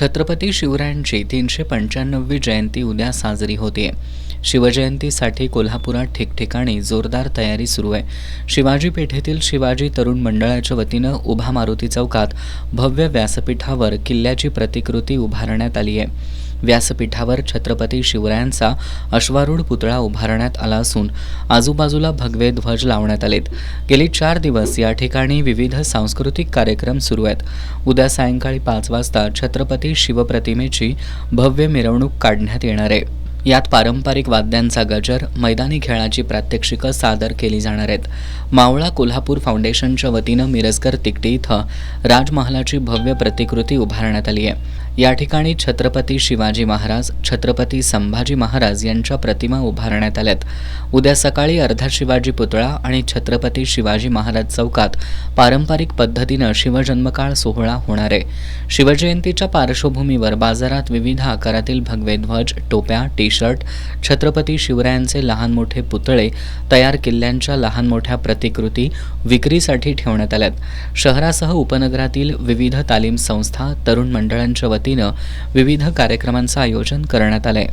छत्रपती शिवरायांची 395वी जयंती उद्या साजरी होते. शिवजयंतीसाठी कोल्हापुरात ठिकठिकाणी जोरदार तयारी सुरू आहे. शिवाजी पेठेतील शिवाजी तरुण मंडळाच्या वतीनं उभा मारुती चौकात भव्य व्यासपीठावर किल्ल्याची प्रतिकृती उभारण्यात आली आहे. व्यासपीठावर छत्रपती शिवरायांचा अश्वारूढ पुतळा उभारण्यात आला असून आजूबाजूला भगवे ध्वज लावण्यात आलेत. गेली 4 दिवस या ठिकाणी विविध सांस्कृतिक कार्यक्रम सुरू आहेत. उद्या सायंकाळी 5 वाजता छत्रपती शिवप्रतिमेची भव्य मिरवणूक काढण्यात येणार आहे. यात पारंपरिक वाद्यांचा गजर, मैदानी खेळाची प्रात्यक्षिकं सादर केली जाणार आहेत. मावळा कोल्हापूर फाउंडेशनच्या वतीनं मिरजकर तिकटी इथं राजमहालाची भव्य प्रतिकृती उभारण्यात आली आहे. या ठिकाणी छत्रपती शिवाजी महाराज, छत्रपती संभाजी महाराज यांच्या प्रतिमा उभारण्यात आल्यात. उद्या सकाळी अर्धा शिवाजी पुतळा आणि छत्रपती शिवाजी महाराज चौकात पारंपरिक पद्धतीनं शिवजन्मकाळ सोहळा होणार आहे. शिवजयंतीच्या पार्श्वभूमीवर बाजारात विविध आकारातील भगवे ध्वज, टोप्या, टी-शर्ट, छत्रपती शिवरायांचे लहान मोठे पुतळे, तयार किल्ल्यांच्या लहान मोठ्या प्रतिकृती विक्रीसाठी ठेवण्यात आल्यात. शहरासह उपनगरातील विविध तालीम संस्था, तरुण मंडळांच्या वतीनं विविध कार्यक्रमांचं आयोजन करण्यात आलंय.